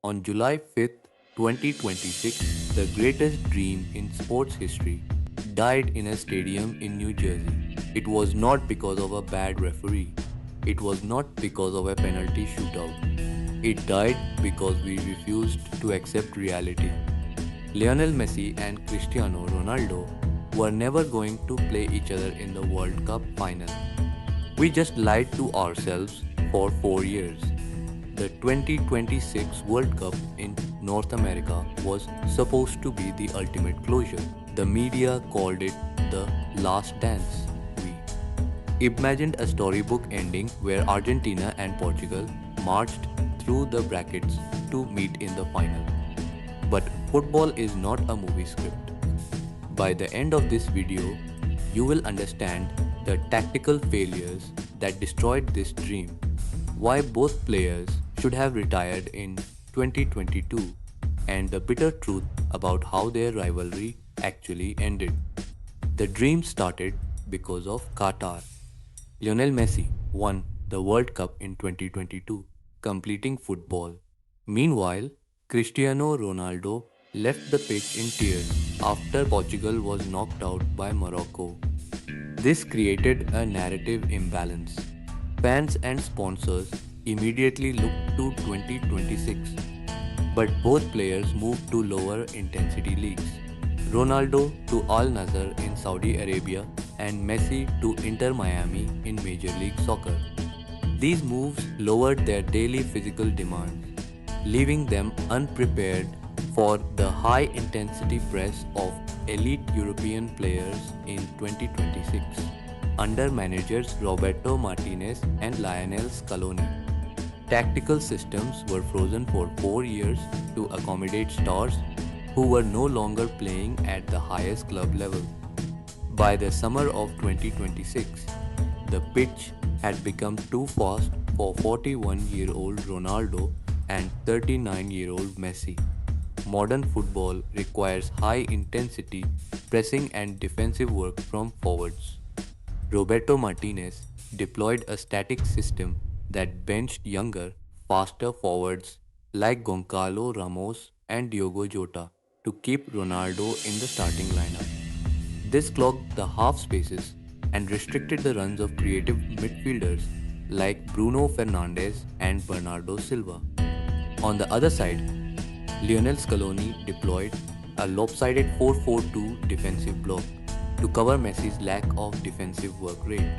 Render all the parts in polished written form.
On July 5th, 2026, the greatest dream in sports history died in a stadium in New Jersey. It was not because of a bad referee. It was not because of a penalty shootout. It died because we refused to accept reality. Lionel Messi and Cristiano Ronaldo were never going to play each other in the World Cup final. We just lied to ourselves for 4 years. The 2026 World Cup in North America was supposed to be the ultimate closure. The media called it the last dance. We imagined a storybook ending where Argentina and Portugal marched through the brackets to meet in the final. But football is not a movie script. By the end of this video, you will understand the tactical failures that destroyed this dream, why both players should have retired in 2022, and the bitter truth about how their rivalry actually ended. The dream started because of Qatar. Lionel Messi won the World Cup in 2022, completing football. Meanwhile, Cristiano Ronaldo left the pitch in tears after Portugal was knocked out by Morocco. This created a narrative imbalance. Fans and sponsors immediately looked to 2026, but both players moved to lower intensity leagues. Ronaldo to Al Nassr in Saudi Arabia and Messi to Inter Miami in Major League Soccer. These moves lowered their daily physical demands, leaving them unprepared for the high intensity press of elite European players in 2026 under managers Roberto Martinez and Lionel Scaloni. Tactical systems were frozen for 4 years to accommodate stars who were no longer playing at the highest club level. By the summer of 2026, the pitch had become too fast for 41-year-old Ronaldo and 39-year-old Messi. Modern football requires high intensity pressing and defensive work from forwards. Roberto Martinez deployed a static system that benched younger, faster forwards like Goncalo Ramos and Diogo Jota to keep Ronaldo in the starting lineup. This clogged the half spaces and restricted the runs of creative midfielders like Bruno Fernandes and Bernardo Silva. On the other side, Lionel Scaloni deployed a lopsided 4-4-2 defensive block to cover Messi's lack of defensive work rate.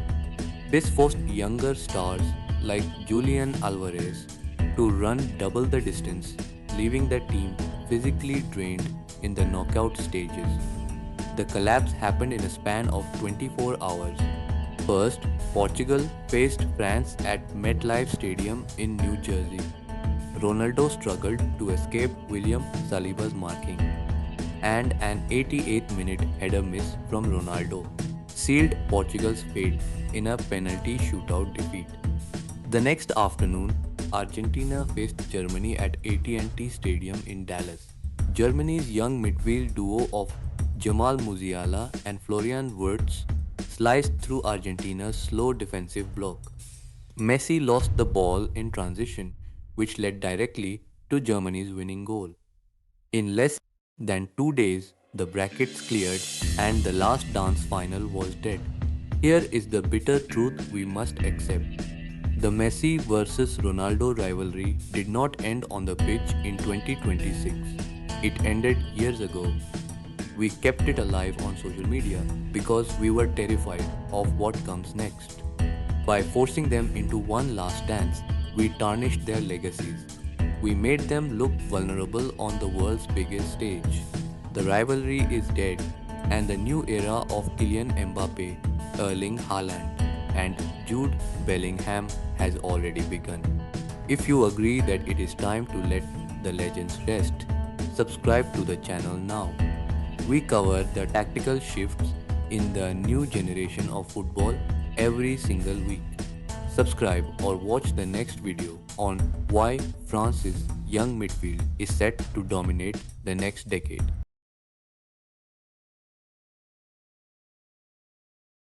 This forced younger stars like Julian Alvarez to run double the distance, leaving the team physically drained in the knockout stages. The collapse happened in a span of 24 hours. First, Portugal faced France at MetLife Stadium in New Jersey. Ronaldo struggled to escape William Saliba's marking, and an 88th minute header miss from Ronaldo sealed Portugal's fate in a penalty shootout defeat. The next afternoon, Argentina faced Germany at AT&T Stadium in Dallas. Germany's young midfield duo of Jamal Musiala and Florian Wirtz sliced through Argentina's slow defensive block. Messi lost the ball in transition, which led directly to Germany's winning goal. In less than 2 days, the brackets cleared and the last dance final was dead. Here is the bitter truth we must accept. The Messi versus Ronaldo rivalry did not end on the pitch in 2026. It ended years ago. We kept it alive on social media because we were terrified of what comes next. By forcing them into one last dance, we tarnished their legacies. We made them look vulnerable on the world's biggest stage. The rivalry is dead, and the new era of Kylian Mbappe, Erling Haaland, and Jude Bellingham has already begun. If you agree that it is time to let the legends rest, subscribe to the channel now. We cover the tactical shifts in the new generation of football every single week. Subscribe or watch the next video on why France's young midfield is set to dominate the next decade.